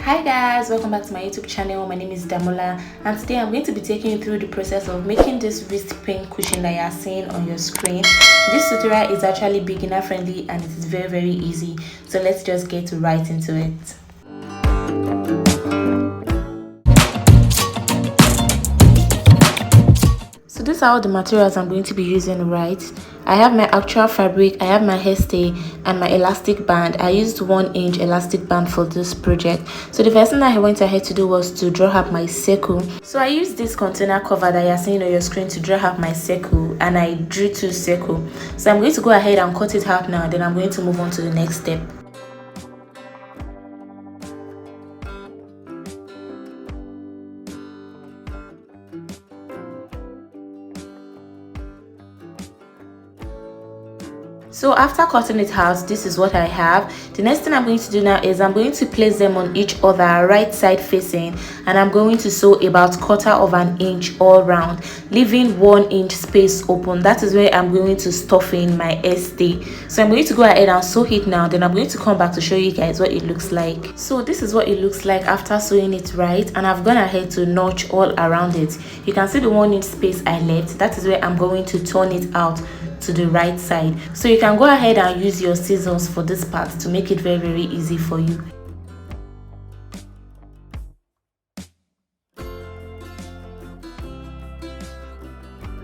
Hi guys, welcome back to my YouTube channel. My name is Damola and today I'm going to be taking you through the process of making this wrist pin cushion that you are seeing on your screen. This tutorial is actually beginner friendly and it is very easy, so let's just get right into it. So these are all the materials I'm going to be using, right? I have my actual fabric, I have my hairstay and my elastic band. I used 1-inch elastic band for this project. So the first thing that I went ahead to do was to draw up my circle. So I used this container cover that you're seeing on your screen to draw up my circle, and I drew 2 circles. So I'm going to go ahead and cut it out now, then I'm going to move on to the next step. So after cutting it out, this is what I have. The next thing I'm going to do now is I'm going to place them on each other, right side facing, and I'm going to sew about 1/4 inch all round, leaving 1 inch space open. That is where I'm going to stuff in my hairstay. So I'm going to go ahead and sew it now, then I'm going to come back to show you guys what it looks like. So this is what it looks like after sewing it right, and I've gone ahead to notch all around it. You can see the 1 inch space I left. That is where I'm going to turn it out to the right side. So you can go ahead and use your scissors for this part to make it very easy for you.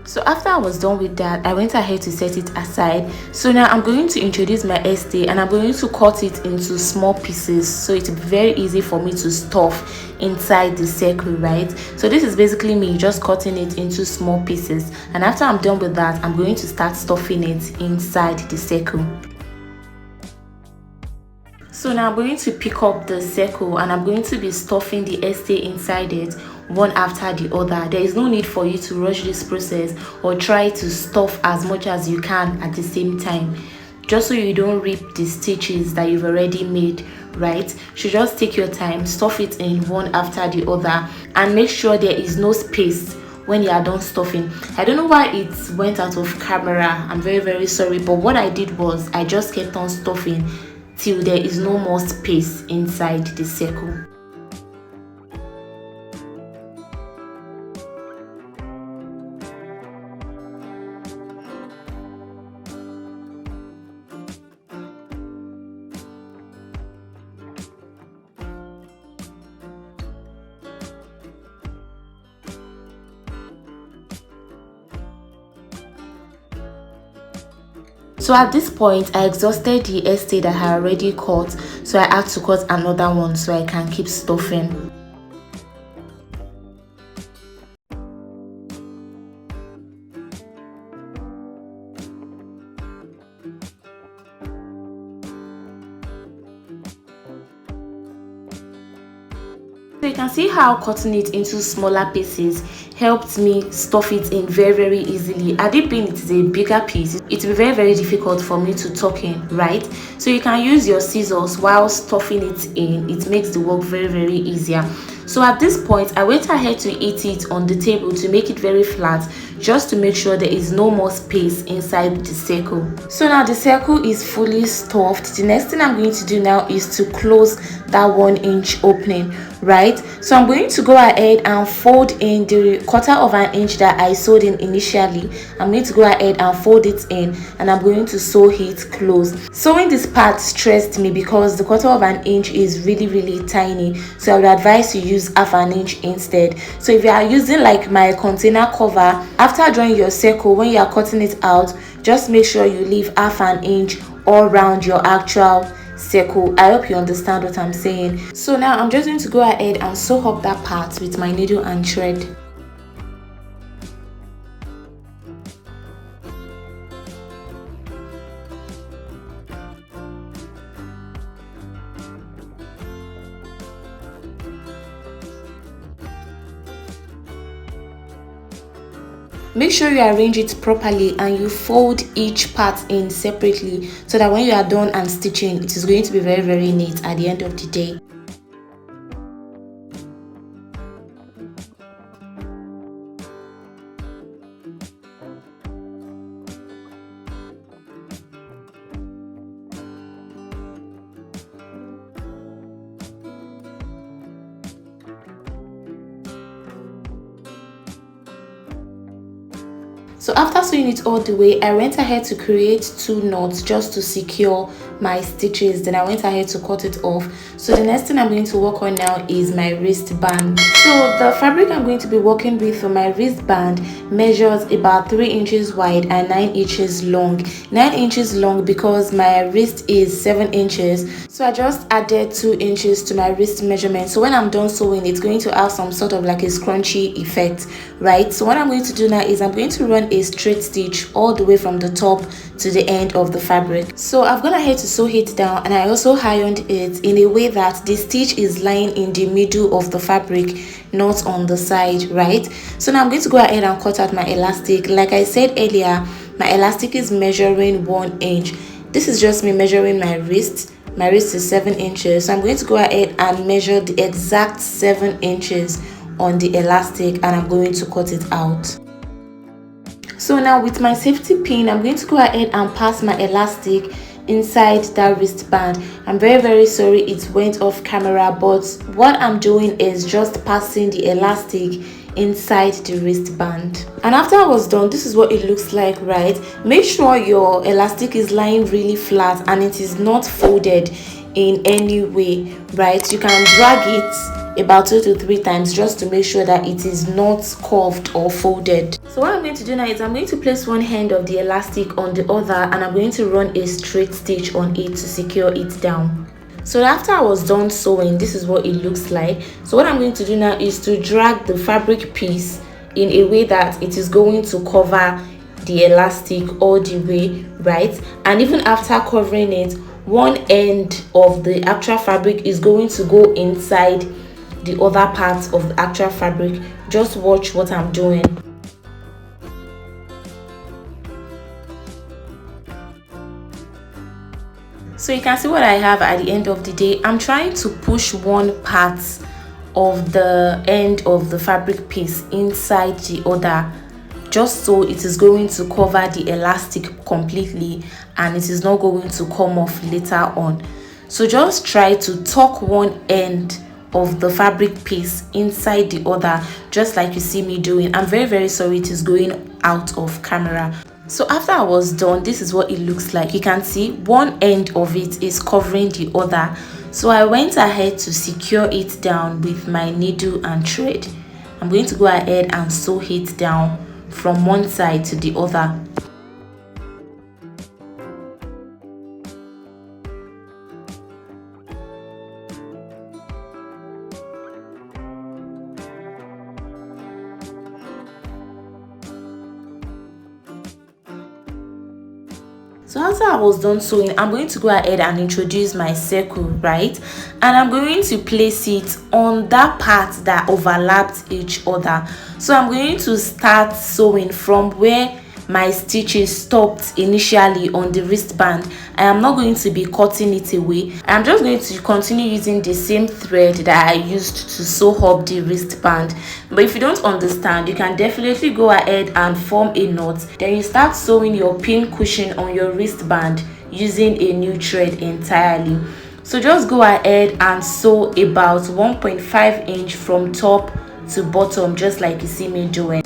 So after I was done with that, I went ahead to set it aside. So now I'm going to introduce my hairstay and I'm going to cut it into small pieces, so it's very easy for me to stuff inside the circle, right? So this is basically me just cutting it into small pieces, and after I'm done with that, I'm going to start stuffing it inside the circle. So now I'm going to pick up the circle and I'm going to be stuffing the hairstay inside it, one after the other. There is no need for you to rush this process or try to stuff as much as you can at the same time, just so you don't rip the stitches that you've already made, right? You should just take your time, stuff it in one after the other, and make sure there is no space when you are done stuffing. I don't know why it went out of camera, I'm very sorry, but what I did was I just kept on stuffing till there is no more space inside the circle. So at this point, I exhausted the hairstay that I already cut, so I had to cut another one so I can keep stuffing. So you can see how cutting it into smaller pieces helped me stuff it in very easily. Had it been it is a bigger piece, it will be very difficult for me to tuck in, right? So you can use your scissors while stuffing it in. It makes the work very easier. So at this point, I went ahead to eat it on the table to make it very flat, just to make sure there is no more space inside the circle. So now the circle is fully stuffed. The next thing I'm going to do now is to close that 1 inch opening, right? So I'm going to go ahead and fold in the 1/4 inch that I sewed in initially. I'm going to go ahead and fold it in, and I'm going to sew it close. Sewing this part stressed me because the 1/4 inch is really tiny, so I would advise you use 1/2 inch instead. So if you are using like my container cover, after drawing your circle, when you are cutting it out, just make sure you leave 1/2 inch all around your actual circle. I hope you understand what I'm saying. So now I'm just going to go ahead and sew up that part with my needle and thread. Make sure you arrange it properly and you fold each part in separately, so that when you are done and stitching, it is going to be very neat at the end of the day. So after sewing it all the way, I went ahead to create 2 knots just to secure my stitches. Then I went ahead to cut it off. So the next thing I'm going to work on now is my wristband. So the fabric I'm going to be working with for my wristband measures about 3 inches wide and 9 inches long. 9 inches long because my wrist is 7 inches. So I just added 2 inches to my wrist measurement. So when I'm done sewing, it's going to have some sort of like a scrunchy effect, right? So what I'm going to do now is I'm going to run a straight stitch all the way from the top to the end of the fabric. So I've gone ahead to sew it down, and I also ironed it in a way that the stitch is lying in the middle of the fabric, not on the side, right? So now I'm going to go ahead and cut out my elastic. Like I said earlier, my elastic is measuring 1 inch. This is just me measuring my wrist. My wrist is 7 inches, so I'm going to go ahead and measure the exact 7 inches on the elastic, and I'm going to cut it out. So now with my safety pin, I'm going to go ahead and pass my elastic inside that wristband. I'm very sorry it went off camera, but what I'm doing is just passing the elastic inside the wristband. And after I was done, this is what it looks like, right? Make sure your elastic is lying really flat and it is not folded in any way, right? You can drag it about 2 to 3 times just to make sure that it is not curved or folded. So what I'm going to do now is I'm going to place one end of the elastic on the other, and I'm going to run a straight stitch on it to secure it down. So after I was done sewing, this is what it looks like. So what I'm going to do now is to drag the fabric piece in a way that it is going to cover the elastic all the way, right? And even after covering it, one end of the actual fabric is going to go inside the other part of the actual fabric. Just watch what I'm doing. So you can see what I have at the end of the day. I'm trying to push one part of the end of the fabric piece inside the other, just so it is going to cover the elastic completely and it is not going to come off later on. So just try to tuck one end of the fabric piece inside the other, just like you see me doing. I'm very sorry it is going out of camera. So after I was done, this is what it looks like. You can see one end of it is covering the other. So I went ahead to secure it down with my needle and thread. I'm going to go ahead and sew it down from one side to the other. So after I was done sewing, I'm going to go ahead and introduce my circle, right? And I'm going to place it on that part that overlapped each other. So I'm going to start sewing from where my stitches stopped initially on the wristband. I am not going to be cutting it away. I'm just going to continue using the same thread that I used to sew up the wristband. But if you don't understand, you can definitely go ahead and form a knot. Then you start sewing your pin cushion on your wristband using a new thread entirely. So just go ahead and sew about 1.5 inch from top to bottom, just like you see me doing.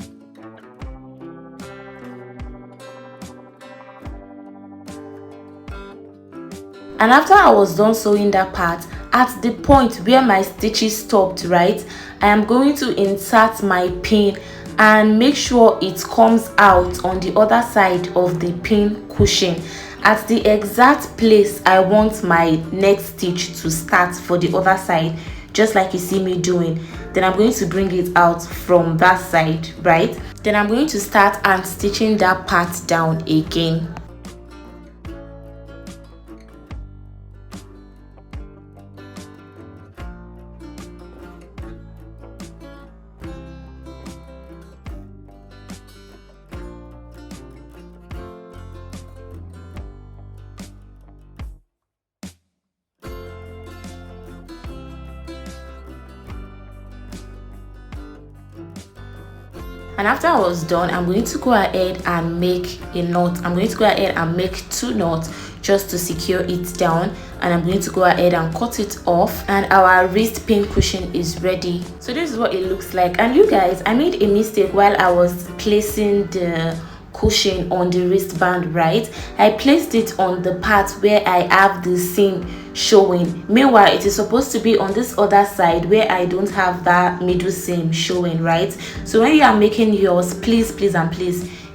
And after I was done sewing that part, at the point where my stitches stopped, right, I am going to insert my pin and make sure it comes out on the other side of the pin cushion at the exact place I want my next stitch to start for the other side, just like you see me doing. Then I'm going to bring it out from that side, right? Then I'm going to start and stitching that part down again. And after I was done, I'm going to go ahead and make a knot. I'm going to go ahead and make 2 knots just to secure it down, and I'm going to go ahead and cut it off, and our wrist pin cushion is ready. So this is what it looks like. And you guys, I made a mistake while I was placing the cushion on the wristband, right? I placed it on the part where I have the seam showing. Meanwhile, it is supposed to be on this other side where I don't have that middle seam showing, right? So when you are making yours, please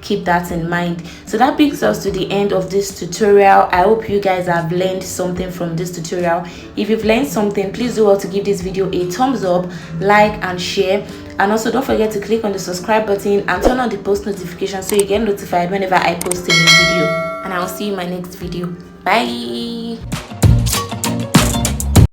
keep that in mind. So that brings us to the end of this tutorial. I hope you guys have learned something from this tutorial. If you've learned something, please do well to give this video a thumbs up, like and share. And also don't forget to click on the subscribe button and turn on the post notification so you get notified whenever I post a new video. And I'll see you in my next video. Bye.